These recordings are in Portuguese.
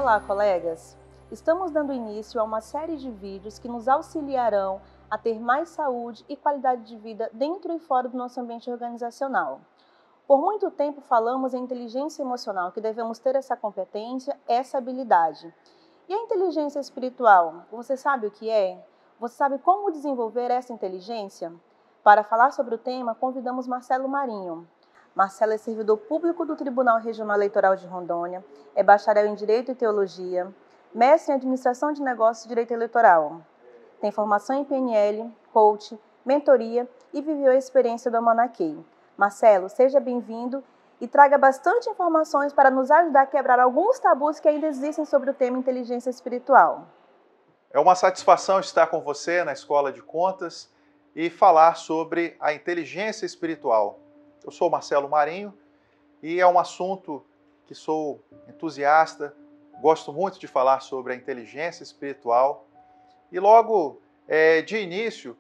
Olá, colegas! Estamos dando início a uma série de vídeos que nos auxiliarão a ter mais saúde e qualidade de vida dentro e fora do nosso ambiente organizacional. Por muito tempo falamos em inteligência emocional, que devemos ter essa competência, essa habilidade. E a inteligência espiritual, você sabe o que é? Você sabe como desenvolver essa inteligência? Para falar sobre o tema, convidamos Marcelo Marinho. Marcelo é servidor público do Tribunal Regional Eleitoral de Rondônia, é bacharel em Direito e Teologia, mestre em Administração de Negócios e Direito Eleitoral. Tem formação em PNL, coach, mentoria e viveu a experiência do Amanaquei. Marcelo, seja bem-vindo e traga bastante informações para nos ajudar a quebrar alguns tabus que ainda existem sobre o tema inteligência espiritual. É uma satisfação estar com você na Escola de Contas e falar sobre a inteligência espiritual. Eu sou Marcelo Marinho e é um assunto que sou entusiasta, gosto muito de falar sobre a inteligência espiritual. E logo de início,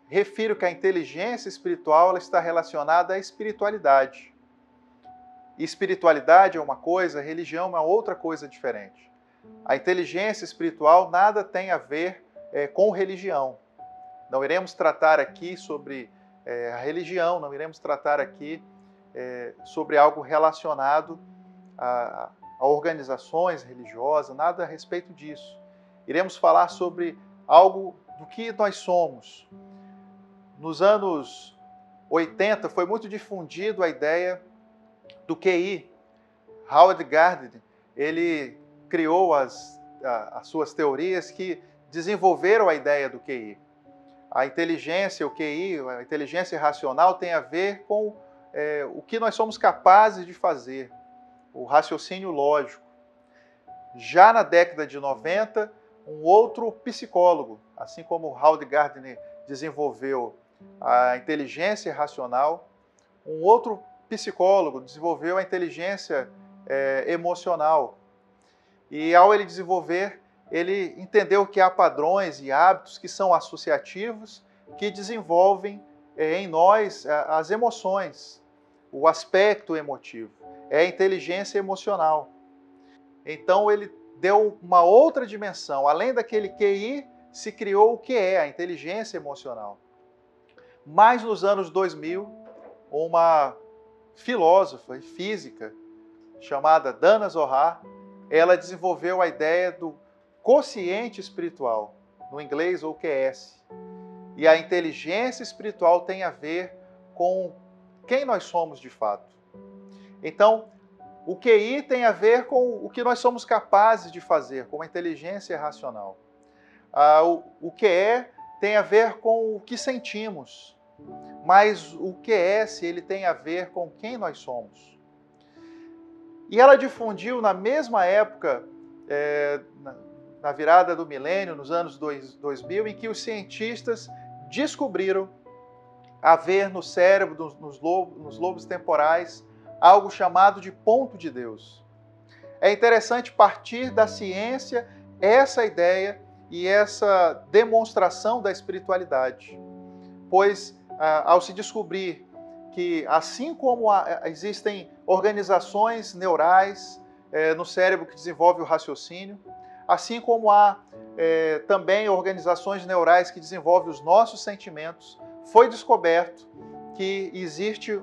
refiro que a inteligência espiritual ela está relacionada à espiritualidade. E espiritualidade é uma coisa, religião é uma outra coisa diferente. A inteligência espiritual nada tem a ver com religião. Não iremos tratar aqui sobre a religião, não iremos tratar aqui sobre algo relacionado a organizações religiosas, nada a respeito disso. Iremos falar sobre algo do que nós somos. Nos anos 80 foi muito difundido a ideia do QI. Howard Gardner, ele criou as suas teorias que desenvolveram a ideia do QI. A inteligência, o QI, a inteligência racional tem a ver com o que nós somos capazes de fazer, o raciocínio lógico. Já na década de 90, um outro psicólogo, assim como Howard Gardner desenvolveu a inteligência racional, um outro psicólogo desenvolveu a inteligência emocional. E ao ele desenvolver, ele entendeu que há padrões e hábitos que são associativos, que desenvolvem em nós as emoções, o aspecto emotivo, é a inteligência emocional. Então ele deu uma outra dimensão, além daquele QI, se criou o que é a inteligência emocional. Mas nos anos 2000, uma filósofa e física chamada Dana Zohar, ela desenvolveu a ideia do quociente espiritual, no inglês o QS. E a inteligência espiritual tem a ver com quem nós somos de fato. Então, o QI tem a ver com o que nós somos capazes de fazer, com a inteligência racional. O QE tem a ver com o que sentimos, mas o QS ele tem a ver com quem nós somos. E ela difundiu na mesma época, na virada do milênio, nos anos 2000, em que os cientistas descobriram haver no cérebro, nos lobos temporais, algo chamado de ponto de Deus. É interessante partir da ciência essa ideia e essa demonstração da espiritualidade, pois ao se descobrir que assim como existem organizações neurais no cérebro que desenvolvem o raciocínio, assim como há também organizações neurais que desenvolvem os nossos sentimentos, foi descoberto que existe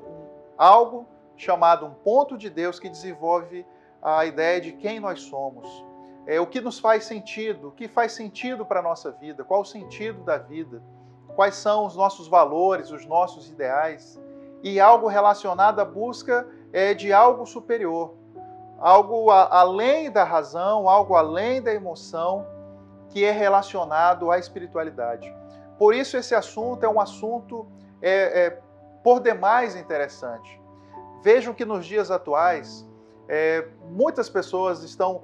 algo chamado um ponto de Deus que desenvolve a ideia de quem nós somos, o que nos faz sentido, o que faz sentido para a nossa vida, qual o sentido da vida, quais são os nossos valores, os nossos ideais, e algo relacionado à busca de algo superior, algo além da razão, algo além da emoção, que é relacionado à espiritualidade. Por isso esse assunto é um assunto por demais interessante. Vejam que nos dias atuais, muitas pessoas estão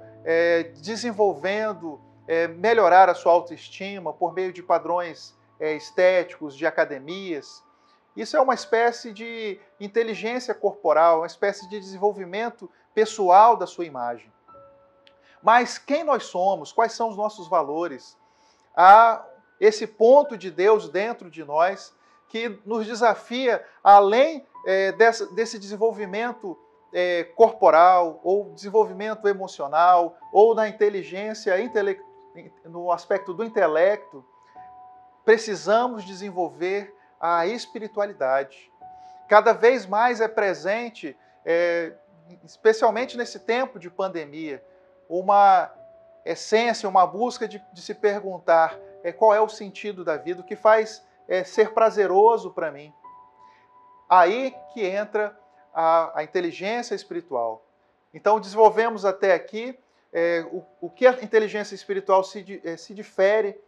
desenvolvendo, melhorar a sua autoestima por meio de padrões estéticos, de academias. Isso é uma espécie de inteligência corporal, uma espécie de desenvolvimento pessoal da sua imagem. Mas quem nós somos? Quais são os nossos valores? Há esse ponto de Deus dentro de nós que nos desafia, além desse desenvolvimento corporal, ou desenvolvimento emocional, ou na inteligência, no aspecto do intelecto, precisamos desenvolver a espiritualidade. Cada vez mais é presente, especialmente nesse tempo de pandemia, uma essência, uma busca de se perguntar qual é o sentido da vida, o que faz ser prazeroso para mim. Aí que entra a inteligência espiritual. Então, desenvolvemos até aqui o que a inteligência espiritual se difere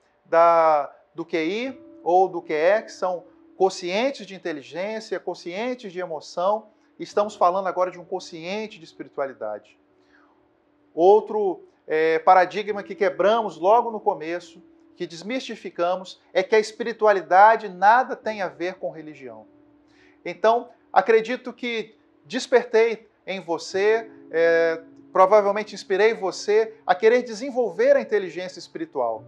do QI ou do QE, que são conscientes de inteligência, conscientes de emoção. Estamos falando agora de um consciente de espiritualidade. Outro paradigma que quebramos logo no começo, que desmistificamos, é que a espiritualidade nada tem a ver com religião. Então, acredito que despertei em você, provavelmente inspirei você a querer desenvolver a inteligência espiritual.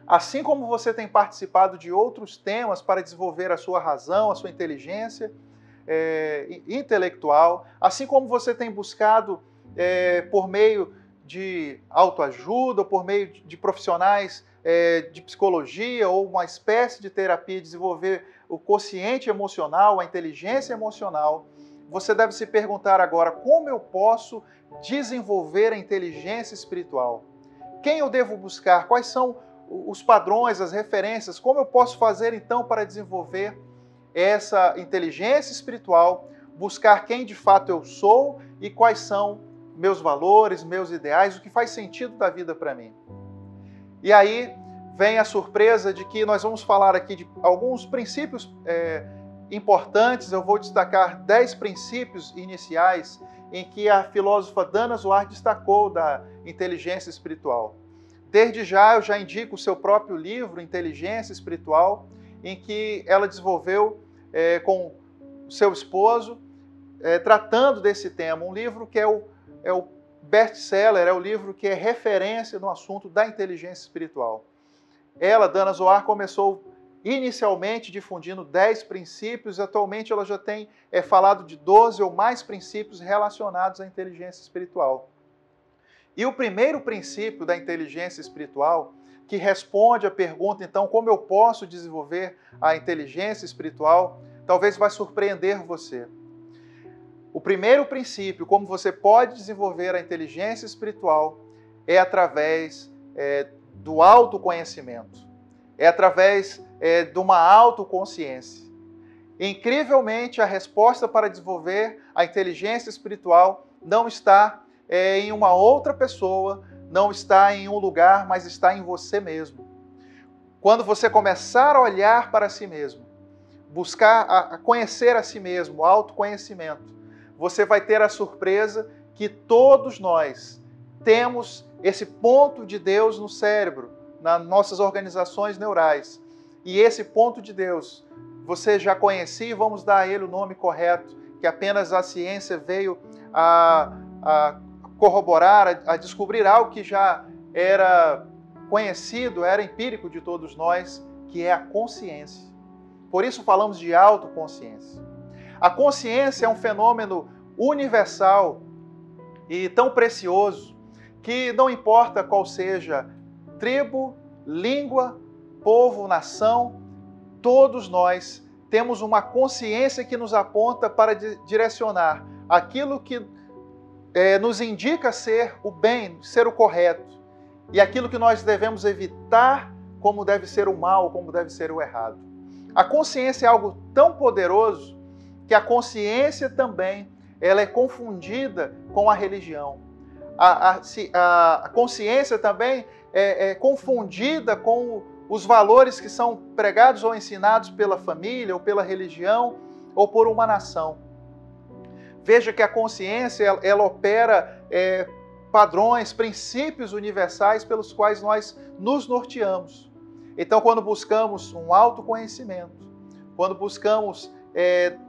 Assim como você tem participado de outros temas para desenvolver a sua razão, a sua inteligência intelectual, assim como você tem buscado por meio de autoajuda, por meio de profissionais de psicologia ou uma espécie de terapia, desenvolver o quociente emocional, a inteligência emocional, você deve se perguntar agora: como eu posso desenvolver a inteligência espiritual? Quem eu devo buscar? Quais são os padrões, as referências? Como eu posso fazer então para desenvolver essa inteligência espiritual? Buscar quem de fato eu sou e quais são meus valores, meus ideais, o que faz sentido da vida para mim. E aí vem a surpresa de que nós vamos falar aqui de alguns princípios importantes. Eu vou destacar 10 princípios iniciais em que a filósofa Dana Zohar destacou da inteligência espiritual. Desde já, eu já indico o seu próprio livro, Inteligência Espiritual, em que ela desenvolveu com o seu esposo, tratando desse tema. Um livro que é o best-seller, é o livro que é referência no assunto da inteligência espiritual. Ela, Dana Zohar, começou inicialmente difundindo 10 princípios, e atualmente ela já tem falado de 12 ou mais princípios relacionados à inteligência espiritual. E o primeiro princípio da inteligência espiritual, que responde à pergunta, então, como eu posso desenvolver a inteligência espiritual, talvez vai surpreender você. O primeiro princípio, como você pode desenvolver a inteligência espiritual, é através do autoconhecimento. É através de uma autoconsciência. Incrivelmente, a resposta para desenvolver a inteligência espiritual não está em uma outra pessoa, não está em um lugar, mas está em você mesmo. Quando você começar a olhar para si mesmo, buscar a conhecer a si mesmo, o autoconhecimento, você vai ter a surpresa que todos nós temos esse ponto de Deus no cérebro, nas nossas organizações neurais. E esse ponto de Deus, você já conhecia, e vamos dar a ele o nome correto, que apenas a ciência veio a corroborar, a descobrir algo que já era conhecido, era empírico de todos nós, que é a consciência. Por isso falamos de autoconsciência. A consciência é um fenômeno universal e tão precioso que não importa qual seja tribo, língua, povo, nação, todos nós temos uma consciência que nos aponta para direcionar aquilo que nos indica ser o bem, ser o correto, e aquilo que nós devemos evitar, como deve ser o mal, como deve ser o errado. A consciência é algo tão poderoso que a consciência também ela é confundida com a religião. A consciência também é confundida com os valores que são pregados ou ensinados pela família, ou pela religião, ou por uma nação. Veja que a consciência ela opera padrões, princípios universais pelos quais nós nos norteamos. Então, quando buscamos um autoconhecimento, quando buscamos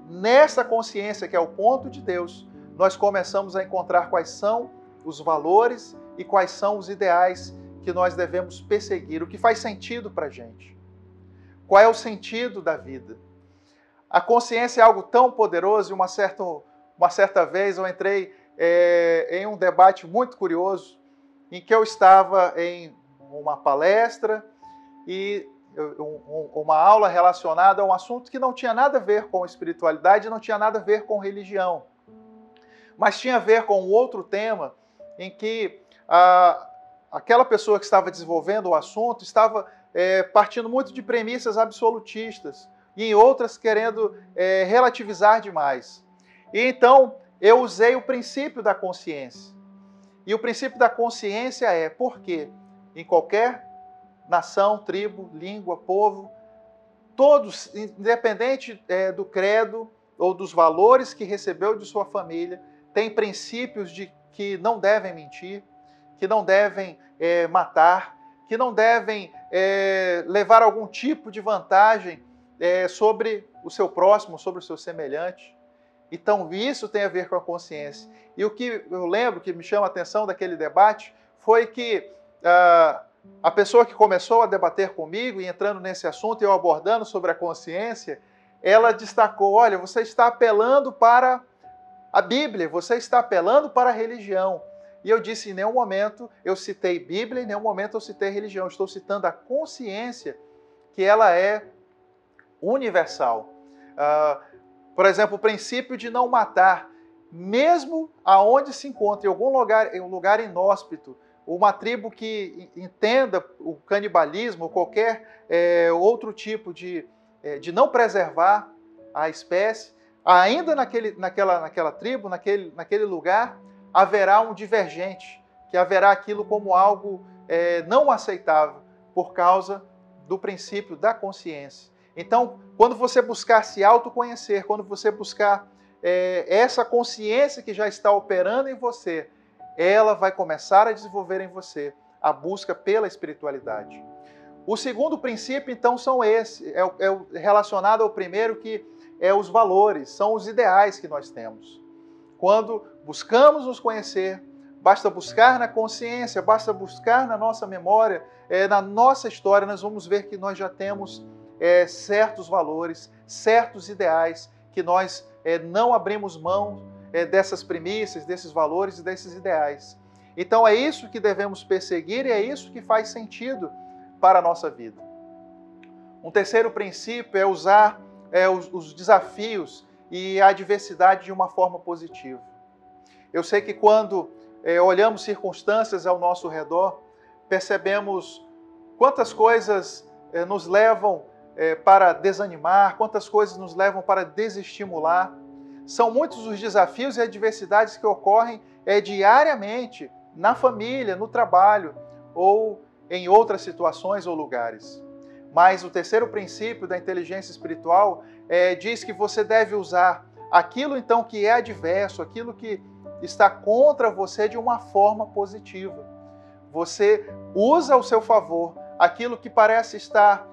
nessa consciência que é o ponto de Deus, nós começamos a encontrar quais são os valores e quais são os ideais que nós devemos perseguir, o que faz sentido para a gente. Qual é o sentido da vida? A consciência é algo tão poderoso, e uma certa uma certa vez eu entrei em um debate muito curioso, em que eu estava em uma palestra e uma aula relacionada a um assunto que não tinha nada a ver com espiritualidade, não tinha nada a ver com religião, mas tinha a ver com um outro tema em que aquela pessoa que estava desenvolvendo o assunto estava partindo muito de premissas absolutistas e em outras querendo relativizar demais. E então eu usei o princípio da consciência. E o princípio da consciência é porque em qualquer nação, tribo, língua, povo, todos, independente do credo ou dos valores que recebeu de sua família, têm princípios de que não devem mentir, que não devem matar, que não devem levar algum tipo de vantagem sobre o seu próximo, sobre o seu semelhante. Então, isso tem a ver com a consciência. E o que eu lembro que me chama a atenção daquele debate foi que a pessoa que começou a debater comigo e entrando nesse assunto e eu abordando sobre a consciência, ela destacou, olha, você está apelando para a Bíblia, você está apelando para a religião. E eu disse, em nenhum momento eu citei Bíblia, em nenhum momento eu citei religião. Estou citando a consciência, que ela é universal. Por exemplo, o princípio de não matar, mesmo aonde se encontra, em algum lugar, em um lugar inóspito, uma tribo que entenda o canibalismo ou qualquer outro tipo de não preservar a espécie, ainda naquela tribo, naquele lugar, haverá um divergente, que haverá aquilo como algo não aceitável por causa do princípio da consciência. Então, quando você buscar se autoconhecer, quando você buscar essa consciência que já está operando em você, ela vai começar a desenvolver em você a busca pela espiritualidade. O segundo princípio, então, são esse, é relacionado ao primeiro, que é os valores, são os ideais que nós temos. Quando buscamos nos conhecer, basta buscar na consciência, basta buscar na nossa memória, na nossa história, nós vamos ver que nós já temos certos valores, certos ideais, que nós não abrimos mão dessas premissas, desses valores e desses ideais. Então é isso que devemos perseguir e é isso que faz sentido para a nossa vida. Um terceiro princípio é usar os desafios e a adversidade de uma forma positiva. Eu sei que quando olhamos circunstâncias ao nosso redor, percebemos quantas coisas nos levam para desanimar, quantas coisas nos levam para desestimular. São muitos os desafios e adversidades que ocorrem diariamente na família, no trabalho ou em outras situações ou lugares. Mas o terceiro princípio da inteligência espiritual diz que você deve usar aquilo então que é adverso, aquilo que está contra você de uma forma positiva. Você usa ao seu favor aquilo que parece estar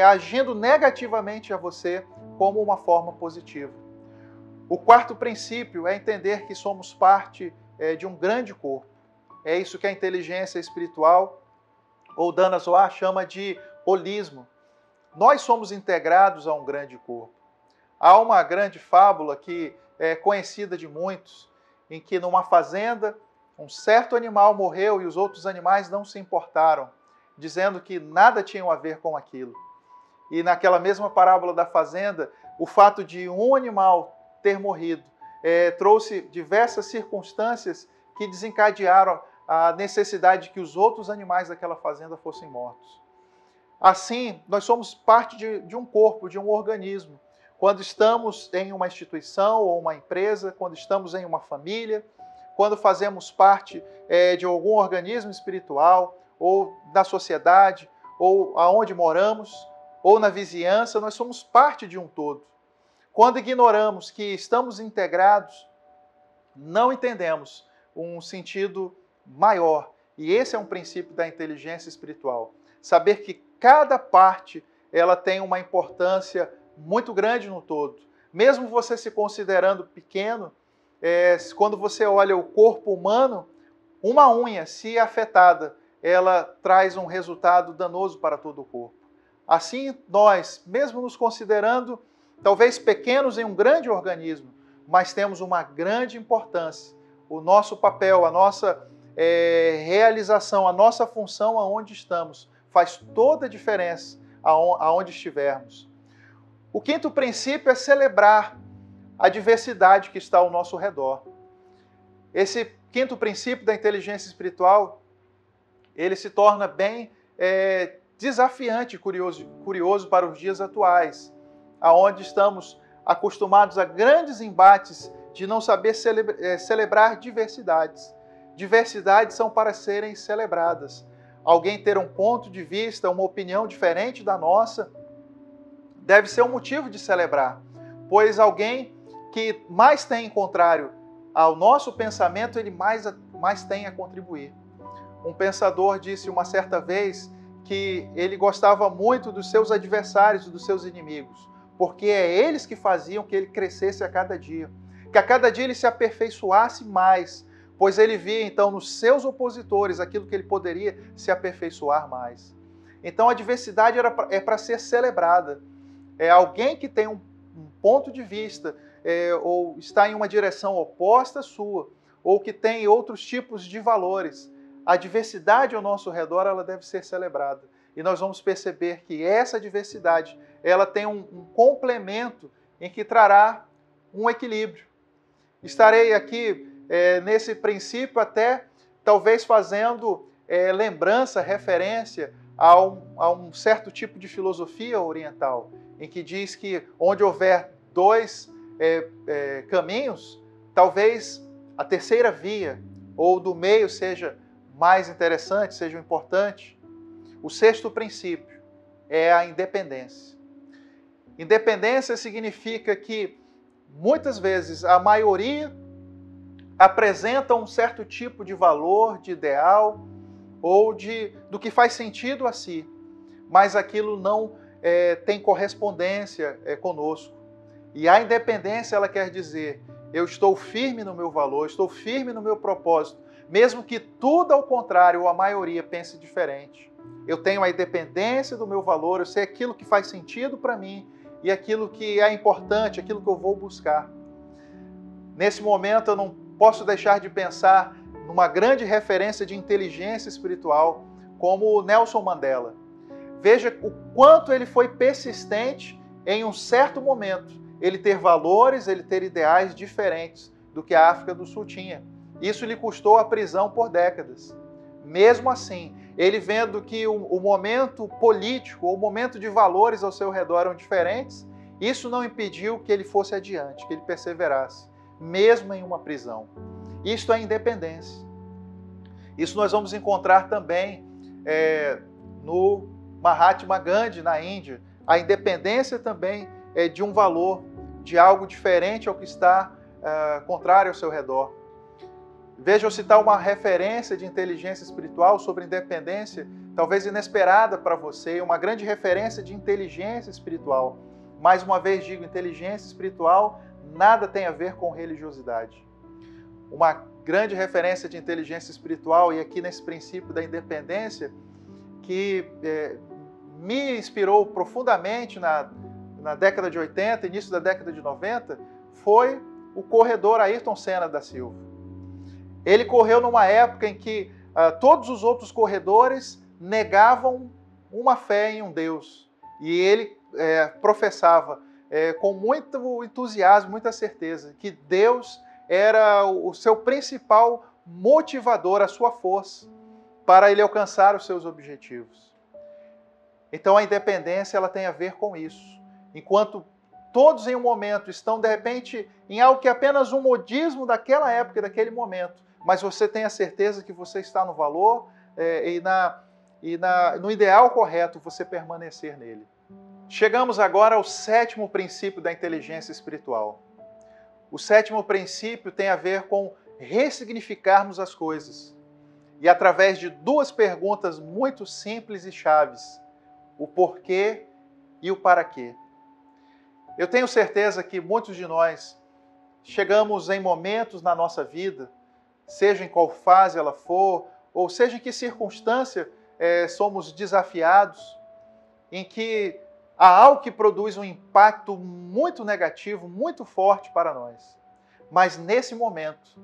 agindo negativamente a você como uma forma positiva. O quarto princípio é entender que somos parte de um grande corpo. É isso que a inteligência espiritual, ou Dana Zohar, chama de holismo. Nós somos integrados a um grande corpo. Há uma grande fábula que é conhecida de muitos, em que numa fazenda um certo animal morreu e os outros animais não se importaram, dizendo que nada tinham a ver com aquilo. E naquela mesma parábola da fazenda, o fato de um animal ter morrido trouxe diversas circunstâncias que desencadearam a necessidade de que os outros animais daquela fazenda fossem mortos. Assim, nós somos parte de um corpo, de um organismo. Quando estamos em uma instituição ou uma empresa, quando estamos em uma família, quando fazemos parte de algum organismo espiritual, ou da sociedade, ou aonde moramos, ou na vizinhança, nós somos parte de um todo. Quando ignoramos que estamos integrados, não entendemos um sentido maior. E esse é um princípio da inteligência espiritual. Saber que cada parte ela tem uma importância muito grande no todo. Mesmo você se considerando pequeno, quando você olha o corpo humano, uma unha, se afetada, ela traz um resultado danoso para todo o corpo. Assim, nós, mesmo nos considerando talvez pequenos em um grande organismo, mas temos uma grande importância. O nosso papel, a nossa realização, a nossa função aonde estamos, faz toda a diferença aonde estivermos. O quinto princípio é celebrar a diversidade que está ao nosso redor. Esse quinto princípio da inteligência espiritual, ele se torna bem desafiante e curioso para os dias atuais, aonde estamos acostumados a grandes embates de não saber celebrar diversidades. Diversidades são para serem celebradas. Alguém ter um ponto de vista, uma opinião diferente da nossa, deve ser um motivo de celebrar, pois alguém que mais tem em contrário ao nosso pensamento, ele mais tem a contribuir. Um pensador disse uma certa vez que ele gostava muito dos seus adversários, dos seus inimigos, porque é eles que faziam que ele crescesse a cada dia, que a cada dia ele se aperfeiçoasse mais, pois ele via então nos seus opositores aquilo que ele poderia se aperfeiçoar mais. Então a diversidade é para ser celebrada. É alguém que tem um ponto de vista ou está em uma direção oposta à sua, ou que tem outros tipos de valores. A diversidade ao nosso redor, ela deve ser celebrada. E nós vamos perceber que essa diversidade, ela tem um complemento em que trará um equilíbrio. Estarei aqui nesse princípio até talvez fazendo lembrança, referência a um certo tipo de filosofia oriental, em que diz que onde houver dois caminhos, talvez a terceira via ou do meio seja mais interessante, seja importante. O sexto princípio é a independência. Independência significa que muitas vezes a maioria apresenta um certo tipo de valor, de ideal ou do que faz sentido a si, mas aquilo não tem correspondência conosco. E a independência, ela quer dizer, eu estou firme no meu valor, estou firme no meu propósito, mesmo que tudo ao contrário, ou a maioria pense diferente. Eu tenho a independência do meu valor, eu sei aquilo que faz sentido para mim e aquilo que é importante, aquilo que eu vou buscar. Nesse momento eu não posso deixar de pensar numa grande referência de inteligência espiritual como o Nelson Mandela. Veja o quanto ele foi persistente em um certo momento, ele ter valores, ele ter ideais diferentes do que a África do Sul tinha. Isso lhe custou a prisão por décadas. Mesmo assim, ele vendo que o momento político, o momento de valores ao seu redor eram diferentes, isso não impediu que ele fosse adiante, que ele perseverasse, mesmo em uma prisão. Isto é independência. Isso nós vamos encontrar também no Mahatma Gandhi, na Índia. A independência também é de um valor, de algo diferente ao que está contrário ao seu redor. Veja eu citar uma referência de inteligência espiritual sobre independência, talvez inesperada para você, uma grande referência de inteligência espiritual. Mais uma vez digo, inteligência espiritual nada tem a ver com religiosidade. Uma grande referência de inteligência espiritual, e aqui nesse princípio da independência, que me inspirou profundamente na década de 80, início da década de 90, foi o corredor Ayrton Senna da Silva. Ele correu numa época em que todos os outros corredores negavam uma fé em um Deus. E ele professava com muito entusiasmo, muita certeza, que Deus era o seu principal motivador, a sua força, para ele alcançar os seus objetivos. Então a independência ela tem a ver com isso. Enquanto todos em um momento estão, de repente, em algo que é apenas um modismo daquela época, daquele momento, mas você tem a certeza que você está no valor no ideal correto, você permanecer nele. Chegamos agora ao sétimo princípio da inteligência espiritual. O sétimo princípio tem a ver com ressignificarmos as coisas. E através de duas perguntas muito simples e chaves: o porquê e o para quê. Eu tenho certeza que muitos de nós chegamos em momentos na nossa vida, seja em qual fase ela for, ou seja em que circunstância somos desafiados, em que há algo que produz um impacto muito negativo, muito forte para nós. Mas nesse momento,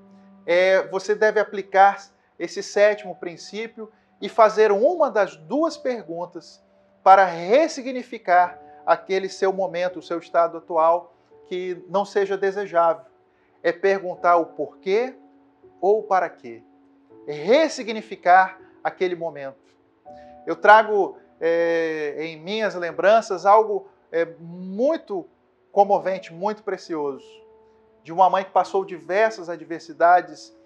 você deve aplicar esse sétimo princípio e fazer uma das duas perguntas para ressignificar aquele seu momento, o seu estado atual, que não seja desejável. É perguntar o porquê ou o para quê. É ressignificar aquele momento. Eu trago em minhas lembranças algo muito comovente, muito precioso, de uma mãe que passou diversas adversidades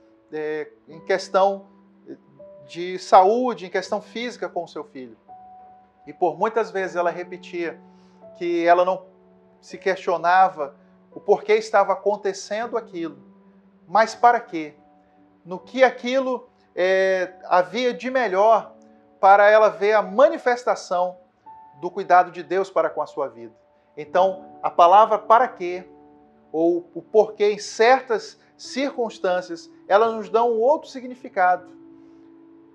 em questão de saúde, em questão física com o seu filho. E por muitas vezes ela repetia que ela não se questionava o porquê estava acontecendo aquilo, mas para quê? No que aquilo havia de melhor para ela ver a manifestação do cuidado de Deus para com a sua vida. Então, a palavra para quê, ou o porquê em certas circunstâncias, ela nos dá um outro significado.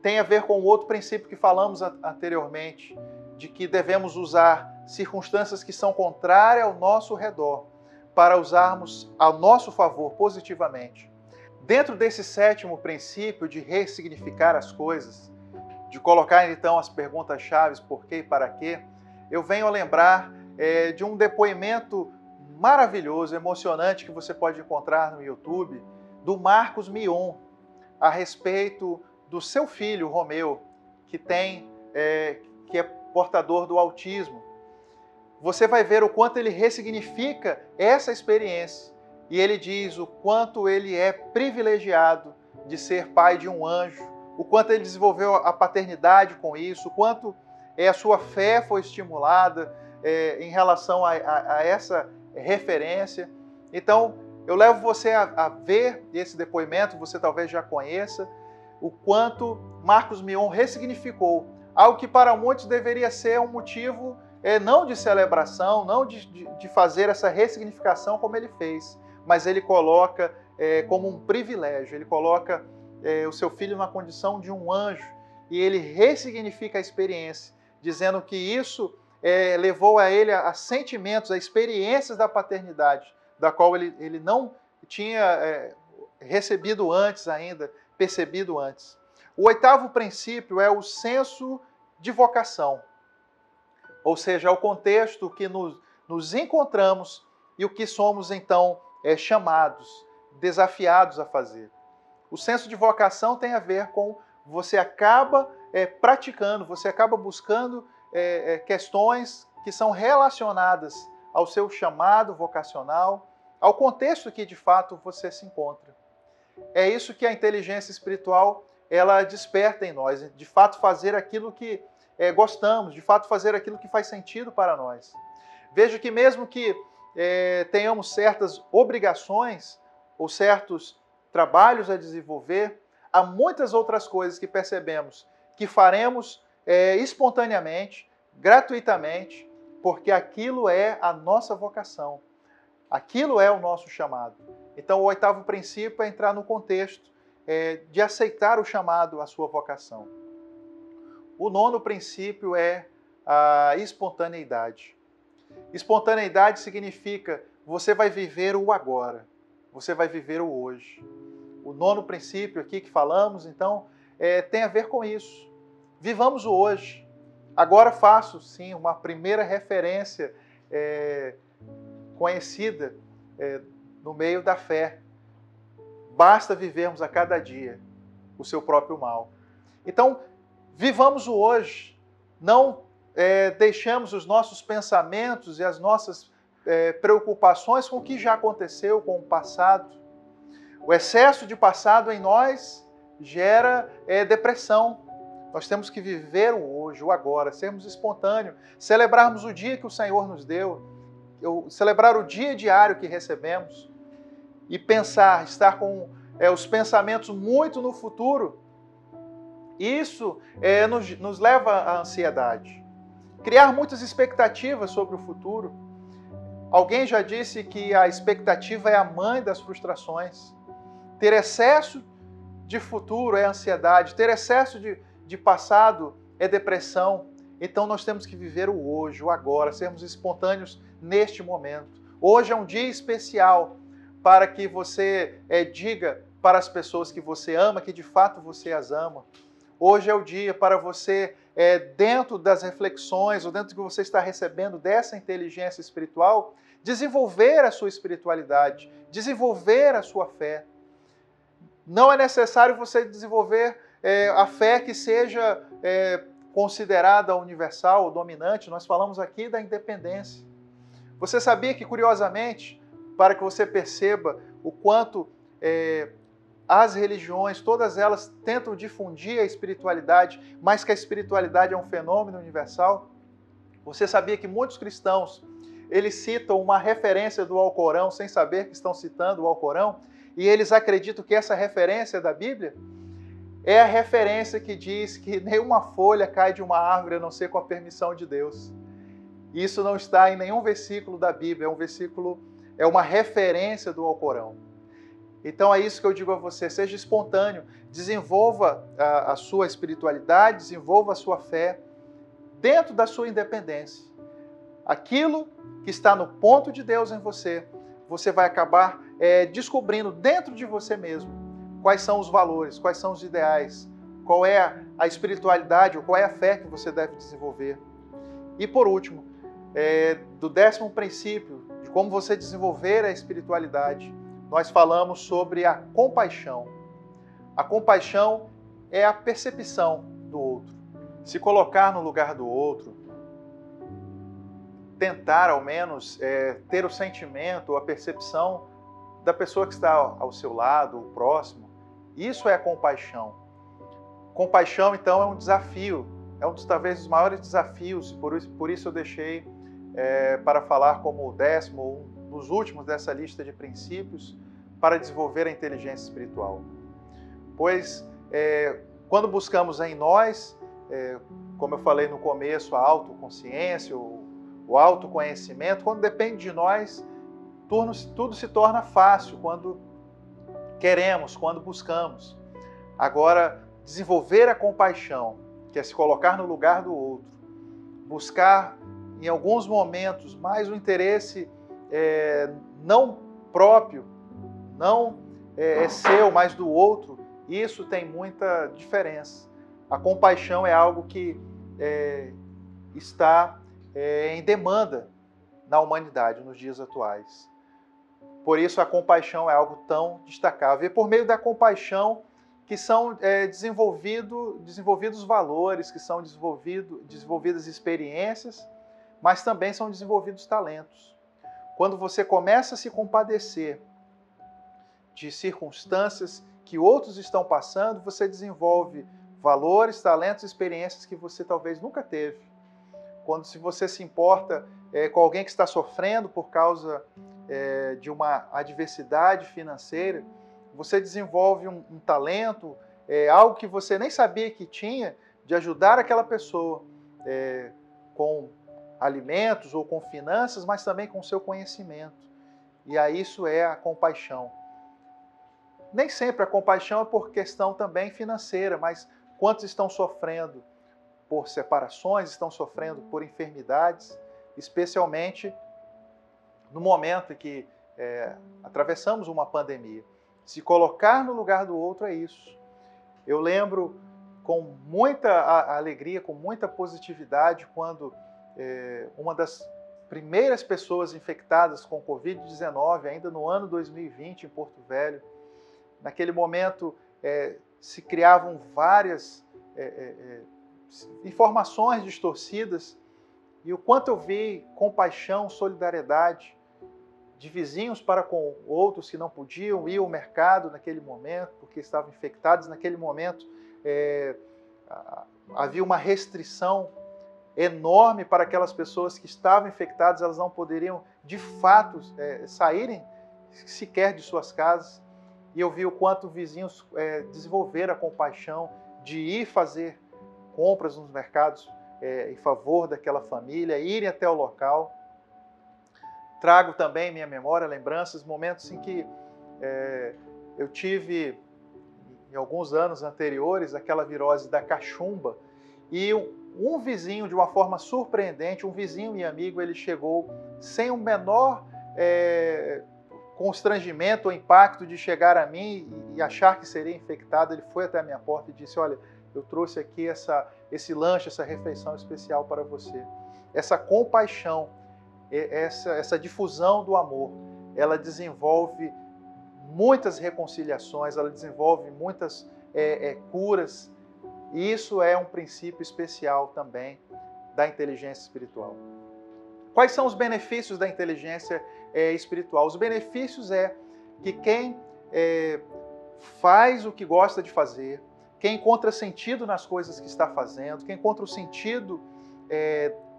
Tem a ver com o outro princípio que falamos anteriormente, de que devemos usar circunstâncias que são contrárias ao nosso redor para usarmos a nosso favor positivamente. Dentro desse sétimo princípio de ressignificar as coisas, de colocar então as perguntas-chave, por quê e para quê, eu venho a lembrar de um depoimento maravilhoso, emocionante, que você pode encontrar no YouTube, do Marcos Mion, a respeito do seu filho, Romeu, que é portador do autismo. Você vai ver o quanto ele ressignifica essa experiência. E ele diz o quanto ele é privilegiado de ser pai de um anjo, o quanto ele desenvolveu a paternidade com isso, o quanto a sua fé foi estimulada em relação a essa referência. Então, eu levo você a ver esse depoimento, você talvez já conheça, o quanto Marcos Mion ressignificou algo que para muitos deveria ser um motivo não de celebração, não de fazer essa ressignificação como ele fez, mas ele coloca como um privilégio, ele coloca o seu filho na condição de um anjo e ele ressignifica a experiência, dizendo que isso levou a ele a sentimentos, a experiências da paternidade, da qual ele não tinha recebido antes ainda, percebido antes. O oitavo princípio é o senso de vocação, ou seja, é o contexto que nos encontramos e o que somos então chamados, desafiados a fazer. O senso de vocação tem a ver com você acaba praticando, você acaba buscando questões que são relacionadas ao seu chamado vocacional, ao contexto que de fato você se encontra. É isso que a inteligência espiritual ela desperta em nós, de fato fazer aquilo que gostamos, de fato fazer aquilo que faz sentido para nós. Veja que mesmo que tenhamos certas obrigações ou certos trabalhos a desenvolver, há muitas outras coisas que percebemos que faremos espontaneamente, gratuitamente, porque aquilo é a nossa vocação, aquilo é o nosso chamado. Então, o oitavo princípio é entrar no contexto de aceitar o chamado à sua vocação. O nono princípio é a espontaneidade. Espontaneidade significa você vai viver o agora, você vai viver o hoje. O nono princípio aqui que falamos, então, tem a ver com isso. Vivamos o hoje. Agora faço, sim, uma primeira referência conhecida no meio da fé. Basta vivermos a cada dia o seu próprio mal. Então, vivamos o hoje. Não deixamos os nossos pensamentos e as nossas preocupações com o que já aconteceu, com o passado. O excesso de passado em nós gera depressão. Nós temos que viver o hoje, o agora, sermos espontâneos, celebrarmos o dia que o Senhor nos deu, celebrar o dia diário que recebemos e pensar, estar com os pensamentos muito no futuro. Isso nos leva à ansiedade. Criar muitas expectativas sobre o futuro. Alguém já disse que a expectativa é a mãe das frustrações. Ter excesso de futuro é ansiedade, ter excesso de passado é depressão. Então nós temos que viver o hoje, o agora, sermos espontâneos neste momento. Hoje é um dia especial para que você diga para as pessoas que você ama, que de fato você as ama. Hoje é o dia para você, dentro das reflexões, ou dentro do que você está recebendo dessa inteligência espiritual, desenvolver a sua espiritualidade, desenvolver a sua fé. Não é necessário você desenvolver a fé que seja considerada universal ou dominante. Nós falamos aqui da independência. Você sabia que, curiosamente, para que você perceba o quanto as religiões, todas elas tentam difundir a espiritualidade, mas que a espiritualidade é um fenômeno universal? Você sabia que muitos cristãos, eles citam uma referência do Alcorão sem saber que estão citando o Alcorão, e eles acreditam que essa referência da Bíblia é a referência que diz que nenhuma folha cai de uma árvore a não ser com a permissão de Deus. Isso não está em nenhum versículo da Bíblia, é uma referência do Alcorão. Então é isso que eu digo a você, seja espontâneo, desenvolva a sua espiritualidade, desenvolva a sua fé dentro da sua independência. Aquilo que está no ponto de Deus em você, você vai acabar descobrindo dentro de você mesmo quais são os valores, quais são os ideais, qual é a espiritualidade ou qual é a fé que você deve desenvolver. E por último, do 10º princípio, de como você desenvolver a espiritualidade, nós falamos sobre a compaixão. A compaixão é a percepção do outro. Se colocar no lugar do outro, tentar ao menos ter o sentimento, a percepção da pessoa que está ao seu lado, o próximo. Isso é a compaixão. Compaixão, então, é um desafio, é um dos talvez dos maiores desafios, por isso eu deixei para falar como o 10º, ou um dos últimos dessa lista de princípios para desenvolver a inteligência espiritual. Pois, quando buscamos em nós, como eu falei no começo, a autoconsciência, o autoconhecimento, quando depende de nós, tudo se torna fácil quando queremos, quando buscamos. Agora, desenvolver a compaixão, que é se colocar no lugar do outro, buscar em alguns momentos mais o interesse não próprio, não seu, mas do outro, isso tem muita diferença. A compaixão é algo que está em demanda na humanidade nos dias atuais. Por isso a compaixão é algo tão destacável. E por meio da compaixão que são desenvolvidos valores, que são desenvolvidas experiências, mas também são desenvolvidos talentos. Quando você começa a se compadecer de circunstâncias que outros estão passando, você desenvolve valores, talentos, experiências que você talvez nunca teve. Se você se importa com alguém que está sofrendo por causa de uma adversidade financeira, você desenvolve um talento, algo que você nem sabia que tinha, de ajudar aquela pessoa com alimentos ou com finanças, mas também com o seu conhecimento. E aí isso é a compaixão. Nem sempre a compaixão é por questão também financeira, mas quantos estão sofrendo por separações, estão sofrendo por enfermidades, especialmente no momento em que atravessamos uma pandemia. Se colocar no lugar do outro é isso. Eu lembro com muita alegria, com muita positividade, quando uma das primeiras pessoas infectadas com Covid-19, ainda no ano 2020, em Porto Velho, naquele momento se criavam várias informações distorcidas, e o quanto eu vi compaixão, solidariedade de vizinhos para com outros que não podiam ir ao mercado naquele momento, porque estavam infectados. Naquele momento havia uma restrição enorme para aquelas pessoas que estavam infectadas, elas não poderiam de fato saírem sequer de suas casas. E eu vi o quanto vizinhos desenvolveram a compaixão de ir fazer compras nos mercados em favor daquela família, irem até o local. Trago também em minha memória lembranças, momentos em que eu tive, em alguns anos anteriores, aquela virose da cachumba, e um vizinho, de uma forma surpreendente, um vizinho e amigo, ele chegou sem o menor constrangimento ou impacto de chegar a mim e achar que seria infectado, ele foi até a minha porta e disse: olha, eu trouxe aqui esse lanche, essa refeição especial para você. Essa compaixão, essa difusão do amor, ela desenvolve muitas reconciliações, ela desenvolve muitas curas, e isso é um princípio especial também da inteligência espiritual. Quais são os benefícios da inteligência espiritual? Os benefícios é que quem faz o que gosta de fazer, quem encontra sentido nas coisas que está fazendo, quem encontra o sentido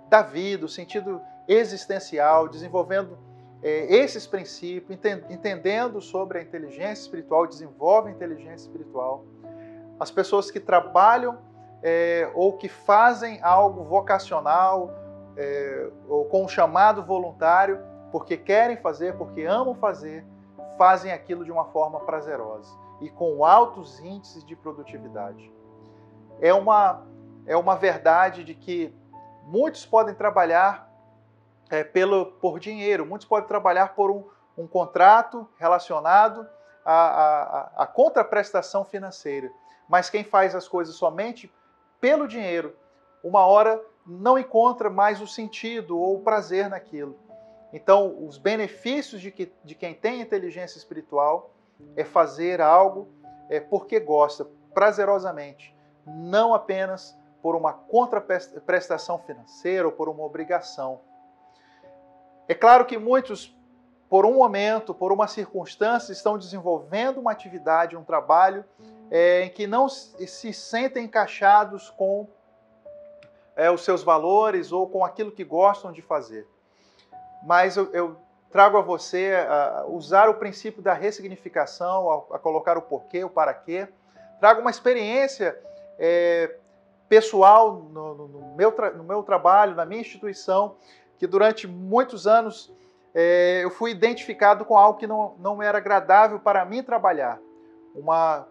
da vida, o sentido existencial, desenvolvendo esses princípios, entendendo sobre a inteligência espiritual, desenvolve a inteligência espiritual. As pessoas que trabalham ou que fazem algo vocacional ou com um chamado voluntário, porque querem fazer, porque amam fazer, fazem aquilo de uma forma prazerosa e com altos índices de produtividade. É uma verdade de que muitos podem trabalhar por dinheiro, muitos podem trabalhar por um contrato relacionado à contraprestação financeira. Mas quem faz as coisas somente pelo dinheiro, uma hora não encontra mais o sentido ou o prazer naquilo. Então, os benefícios de quem tem inteligência espiritual é fazer algo porque gosta, prazerosamente, não apenas por uma contraprestação financeira ou por uma obrigação. É claro que muitos, por um momento, por uma circunstância, estão desenvolvendo uma atividade, um trabalho em que não se sentem encaixados com os seus valores ou com aquilo que gostam de fazer. Mas eu trago a você usar o princípio da ressignificação, a colocar o porquê, o para quê. Trago uma experiência pessoal no meu trabalho, na minha instituição, que durante muitos anos eu fui identificado com algo que não era agradável para mim trabalhar.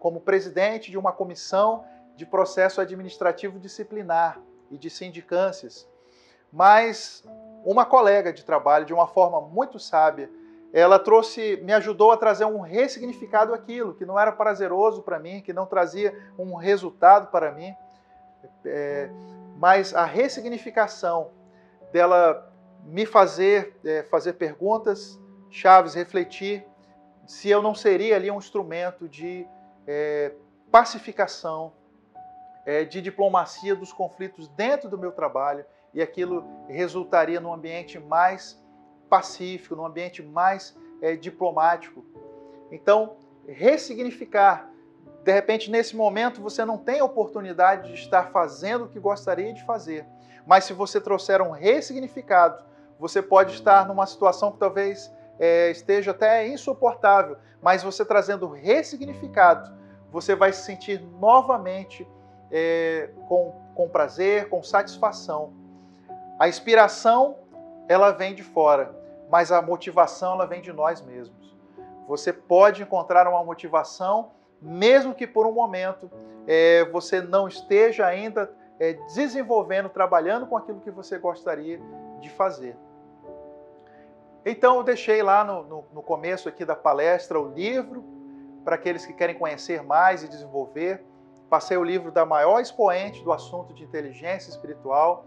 Como presidente de uma comissão de processo administrativo disciplinar e de sindicâncias. Mas uma colega de trabalho, de uma forma muito sábia, ela me ajudou a trazer um ressignificado àquilo, que não era prazeroso para mim, que não trazia um resultado para mim. Mas a ressignificação dela me fazer perguntas chaves, refletir se eu não seria ali um instrumento de pacificação, de diplomacia dos conflitos dentro do meu trabalho, e aquilo resultaria num ambiente mais pacífico, num ambiente mais diplomático. Então, ressignificar. De repente, nesse momento, você não tem a oportunidade de estar fazendo o que gostaria de fazer, mas se você trouxer um ressignificado, você pode estar numa situação que talvez esteja até insuportável, mas você trazendo ressignificado, você vai se sentir novamente com prazer, com satisfação. A inspiração, ela vem de fora, mas a motivação, ela vem de nós mesmos. Você pode encontrar uma motivação, mesmo que por um momento você não esteja ainda desenvolvendo, trabalhando com aquilo que você gostaria de fazer. Então eu deixei lá no começo aqui da palestra o livro, para aqueles que querem conhecer mais e desenvolver. Passei o livro da maior expoente do assunto de inteligência espiritual,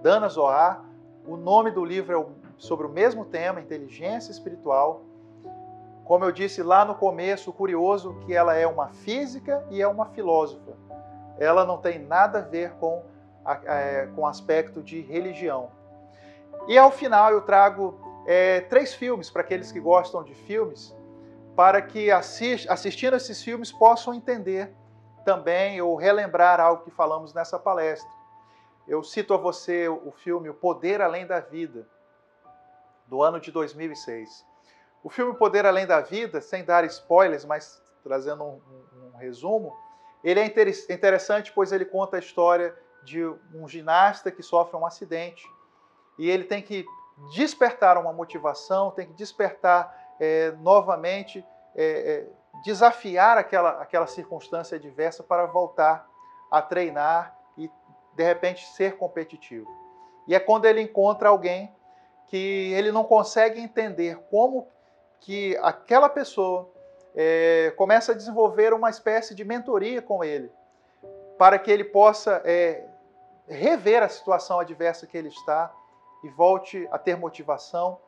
Dana Zohar. O nome do livro é sobre o mesmo tema, inteligência espiritual. Como eu disse lá no começo, o curioso é que ela é uma física e é uma filósofa. Ela não tem nada a ver com o aspecto de religião. E ao final eu trago 3 filmes para aqueles que gostam de filmes, para que assistindo esses filmes possam entender também ou relembrar algo que falamos nessa palestra. Eu cito a você o filme O Poder Além da Vida, do ano de 2006. O filme O Poder Além da Vida, sem dar spoilers, mas trazendo um resumo, ele é interessante, pois ele conta a história de um ginasta que sofre um acidente e ele tem que despertar uma motivação, tem que despertar novamente, desafiar aquela circunstância adversa para voltar a treinar e, de repente, ser competitivo. E é quando ele encontra alguém que ele não consegue entender como que aquela pessoa começa a desenvolver uma espécie de mentoria com ele, para que ele possa rever a situação adversa que ele está e volte a ter motivação.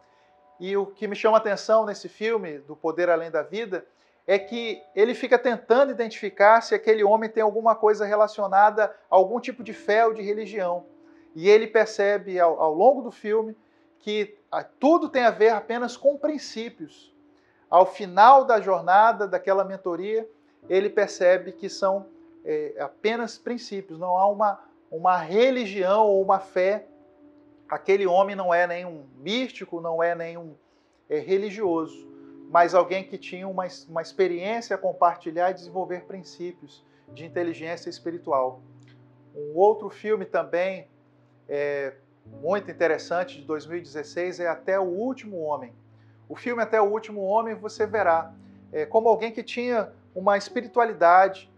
E o que me chama a atenção nesse filme, do Poder Além da Vida, é que ele fica tentando identificar se aquele homem tem alguma coisa relacionada a algum tipo de fé ou de religião. E ele percebe ao longo do filme que tudo tem a ver apenas com princípios. Ao final da jornada, daquela mentoria, ele percebe que são apenas princípios, não há uma religião ou uma fé. Aquele homem não é nenhum místico, não é nenhum religioso, mas alguém que tinha uma experiência a compartilhar e desenvolver princípios de inteligência espiritual. Um outro filme também muito interessante, de 2016, é Até o Último Homem. O filme Até o Último Homem você verá como alguém que tinha uma espiritualidade.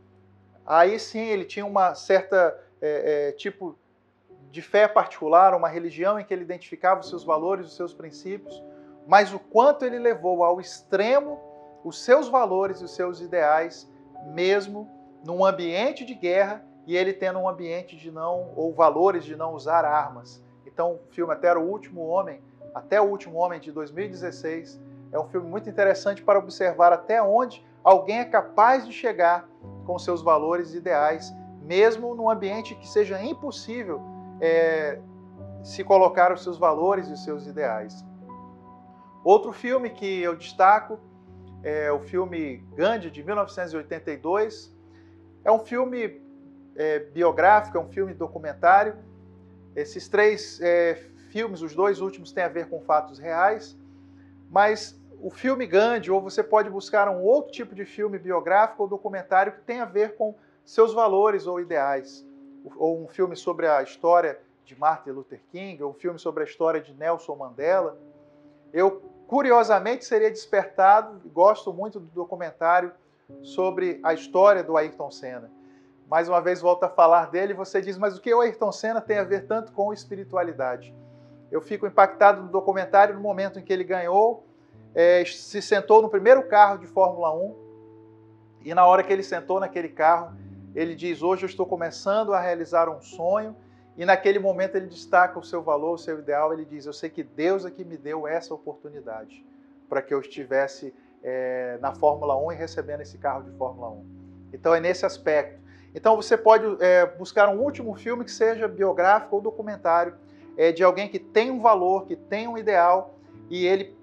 Aí sim ele tinha uma certa tipo de fé particular, uma religião em que ele identificava os seus valores, os seus princípios, mas o quanto ele levou ao extremo os seus valores e os seus ideais, mesmo num ambiente de guerra, e ele tendo um ambiente ou valores de não usar armas. Então, o filme Até o Último Homem, de 2016, é um filme muito interessante para observar até onde alguém é capaz de chegar com seus valores e ideais, mesmo num ambiente que seja impossível se colocar os seus valores e os seus ideais. Outro filme que eu destaco é o filme Gandhi, de 1982. É um filme biográfico, é um filme documentário. Esses três filmes, os dois últimos, têm a ver com fatos reais, mas o filme Gandhi, ou você pode buscar um outro tipo de filme biográfico ou documentário que tem a ver com seus valores ou ideais, ou um filme sobre a história de Martin Luther King, ou um filme sobre a história de Nelson Mandela. Eu, curiosamente, seria despertado, gosto muito do documentário sobre a história do Ayrton Senna. Mais uma vez volto a falar dele, e você diz, mas o que o Ayrton Senna tem a ver tanto com espiritualidade? Eu fico impactado no documentário no momento em que ele ganhou, se sentou no primeiro carro de Fórmula 1, e na hora que ele sentou naquele carro, ele diz, hoje eu estou começando a realizar um sonho, e naquele momento ele destaca o seu valor, o seu ideal, ele diz, eu sei que Deus é que me deu essa oportunidade para que eu estivesse na Fórmula 1 e recebendo esse carro de Fórmula 1. Então é nesse aspecto. Então você pode buscar um último filme que seja biográfico ou documentário, de alguém que tem um valor, que tem um ideal, e ele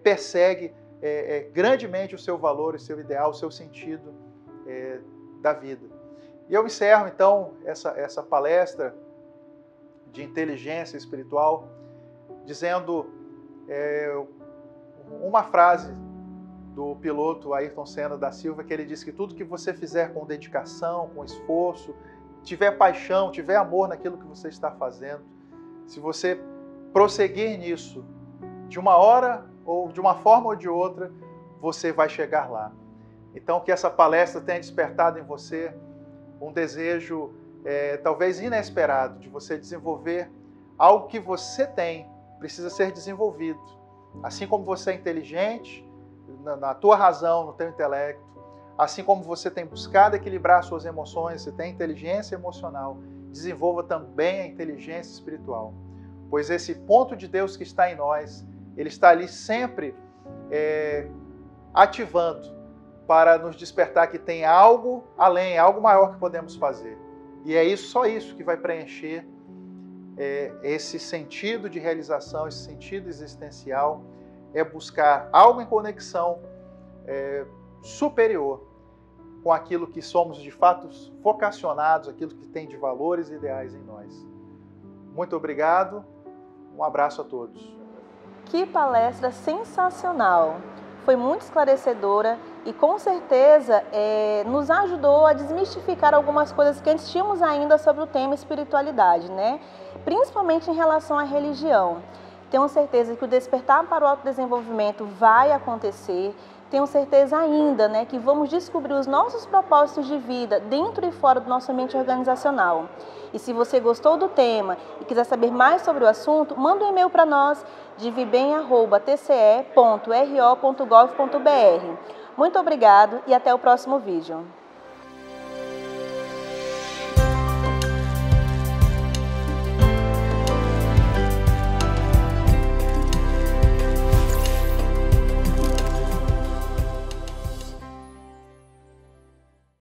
persegue grandemente o seu valor, o seu ideal, o seu sentido da vida. E eu encerro então essa palestra de inteligência espiritual dizendo uma frase do piloto Ayrton Senna da Silva, que ele diz que tudo que você fizer com dedicação, com esforço, tiver paixão, tiver amor naquilo que você está fazendo, se você prosseguir nisso, de uma hora ou de uma forma ou de outra, você vai chegar lá. Então, que essa palestra tenha despertado em você um desejo talvez inesperado de você desenvolver algo que você tem, precisa ser desenvolvido. Assim como você é inteligente, na tua razão, no teu intelecto, assim como você tem buscado equilibrar suas emoções, você tem inteligência emocional, desenvolva também a inteligência espiritual. Pois esse ponto de Deus que está em nós, ele está ali sempre ativando para nos despertar que tem algo além, algo maior que podemos fazer. E é só isso que vai preencher esse sentido de realização, esse sentido existencial, é buscar algo em conexão superior com aquilo que somos de fato vocacionados, aquilo que tem de valores e ideais em nós. Muito obrigado, um abraço a todos. Que palestra sensacional! Foi muito esclarecedora e com certeza nos ajudou a desmistificar algumas coisas que antes tínhamos ainda sobre o tema espiritualidade, né? Principalmente em relação à religião. Tenho certeza que o despertar para o autodesenvolvimento vai acontecer, Tenho certeza ainda, né, que vamos descobrir os nossos propósitos de vida dentro e fora do nosso ambiente organizacional. E se você gostou do tema e quiser saber mais sobre o assunto, manda um e-mail para nós, divibem@tce.ro.gov.br. Muito obrigado e até o próximo vídeo.